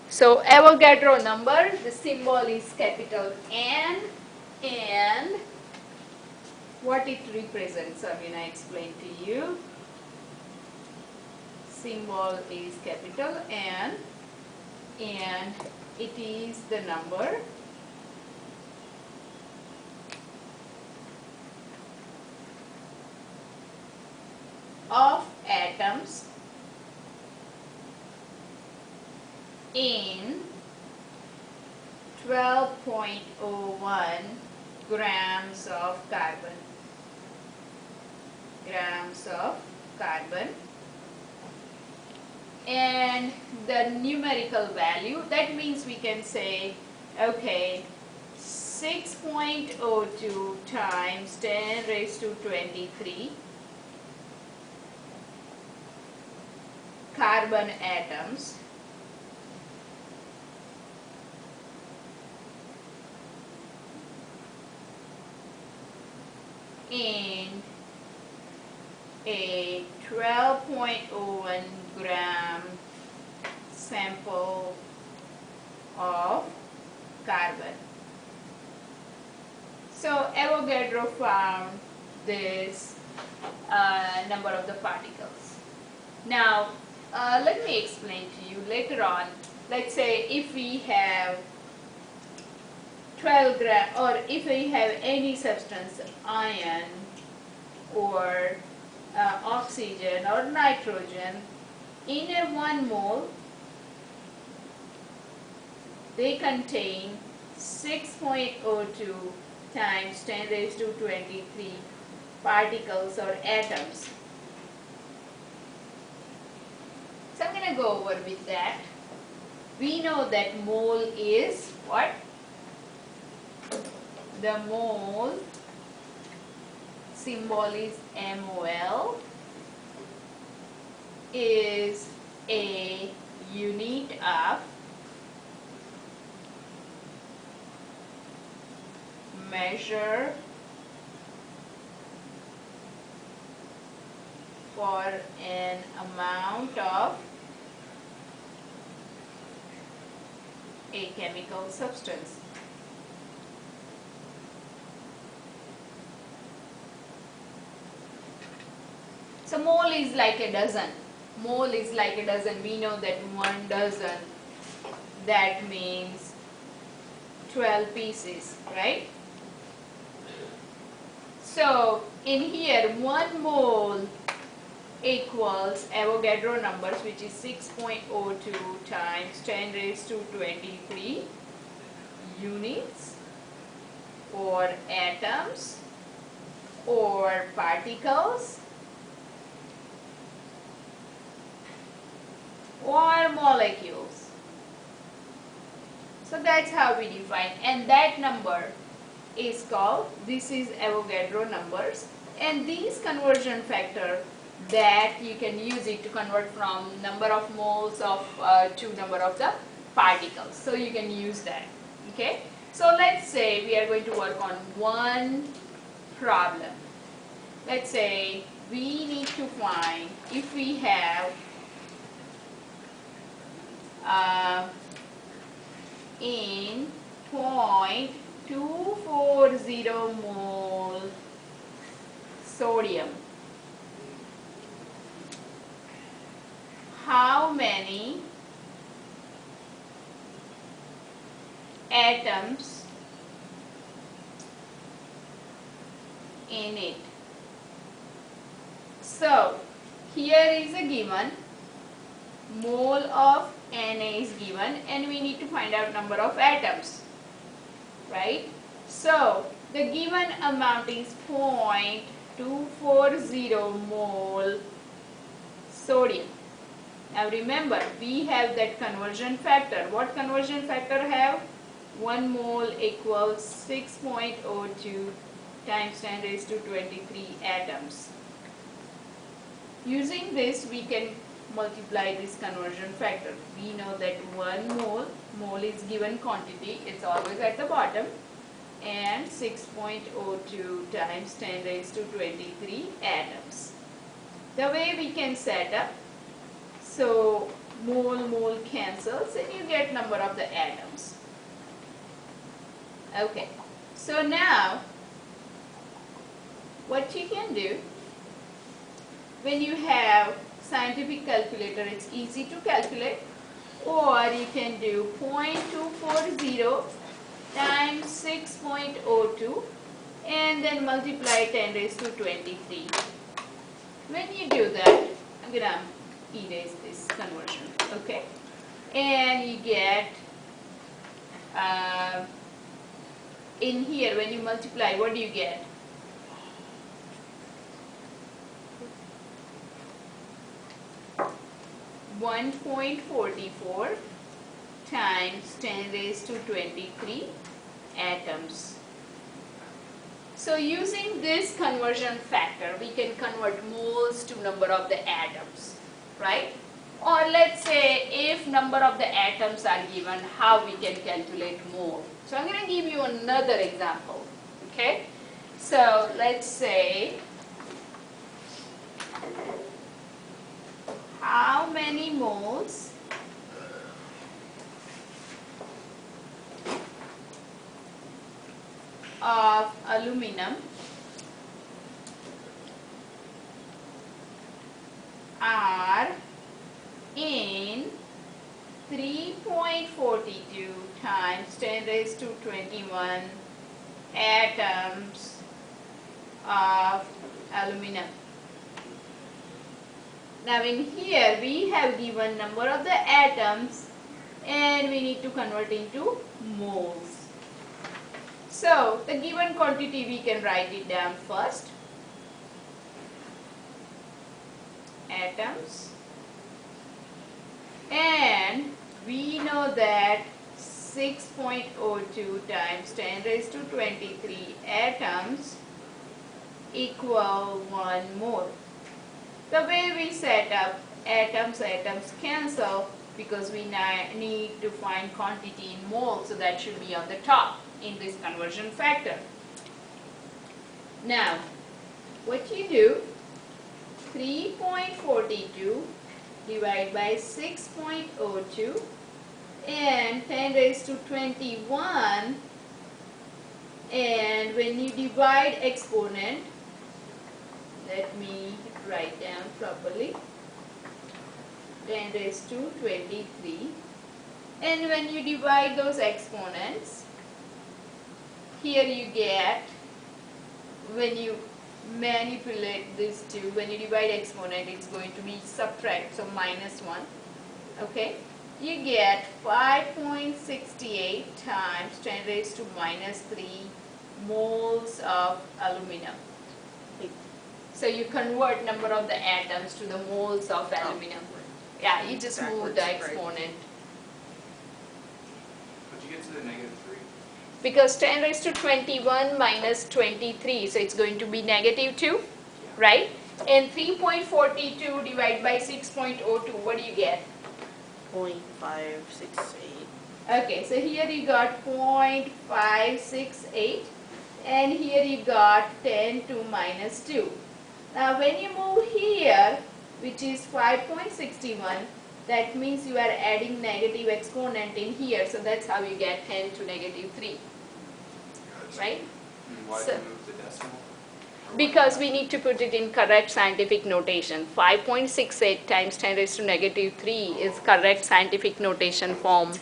So Avogadro number, the symbol is capital N, and what it represents, I mean, I explain to you. Symbol is capital N, and it is the number of atoms in 12.01 grams of carbon. Grams of carbon. And the numerical value, that means we can say, okay, 6.02 times 10 raised to 23 carbon atoms in a 12.01 gram sample of carbon. So Avogadro found this number of the particles. Now let me explain to you later on. Let's say if we have 12 gram, or if we have any substance, iron or oxygen or nitrogen, in a 1 mole they contain 6.02 times 10 raised to 23 particles or atoms. So I'm going to go over with that. We know that mole is what? The mole symbol is MOL, is a unit of measure for an amount of a chemical substance. So mole is like a dozen. Mole is like a dozen. We know that 1 dozen, that means 12 pieces, right? So in here 1 mole equals Avogadro numbers, which is 6.02 times 10 raised to 23 units, or atoms or particles or molecules. So that's how we define, and that number is called, this is Avogadro numbers, and these conversion factor that you can use it to convert from number of moles of to number of the particles. So you can use that. Okay. So let's say we are going to work on one problem. Let's say we need to find if we have in 0.240 mole sodium, how many atoms in it? So here is a given, mole of Na is given, and we need to find out number of atoms, right? So the given amount is 0.240 mole sodium. Now remember, we have that conversion factor. What conversion factor have? 1 mole equals 6.02 times 10 raised to 23 atoms. Using this, we can multiply this conversion factor. We know that 1 mole is given quantity, it's always at the bottom, and 6.02 times 10 raised to 23 atoms. The way we can set up, so mole cancels and you get number of the atoms. Okay, so now what you can do, when you have scientific calculator, it's easy to calculate, or you can do 0.240 times 6.02 and then multiply 10 raised to 23. When you do that, I'm gonna erase this conversion, okay? And you get, in here when you multiply, what do you get? 1.44 times 10 raised to 23 atoms. So using this conversion factor, we can convert moles to number of the atoms, right? Or let's say if number of the atoms are given, how we can calculate mole. So I'm going to give you another example, okay? So let's say, how many moles of aluminum are in 3.42 times 10 raised to 21 atoms of aluminum. Now in here we have given number of the atoms and we need to convert into moles. So the given quantity we can write it down first. Atoms, and we know that 6.02 times 10 raised to 23 atoms equal 1 mole. The way we set up atoms cancel because we need to find quantity in moles, so that should be on the top in this conversion factor. Now what you do, 3.42 divided by 6.02 and 10 raised to 21, and when you divide exponent, let me write down properly, 10 raised to 23, and when you divide those exponents, here you get, when you manipulate these two, when you divide exponent, it's going to be subtract, so minus 1, okay? You get 5.68 times 10 raised to minus 3 moles of aluminum. So you convert number of the atoms to the moles of aluminum. Yeah, you just move the exponent. How'd you get to the negative 3? Because 10 raised to 21 minus 23, so it's going to be negative 2, right? And 3.42 divided by 6.02, what do you get? 0.568. Okay, so here you got 0.568 and here you got 10 to minus 2. Now when you move here, which is 5.61, that means you are adding negative exponent in here, so that's how you get 10 to negative 3, right? Why So, did you move the decimal? because we need to put it in correct scientific notation. 5.68 times 10 raised to negative 3 is correct scientific notation form.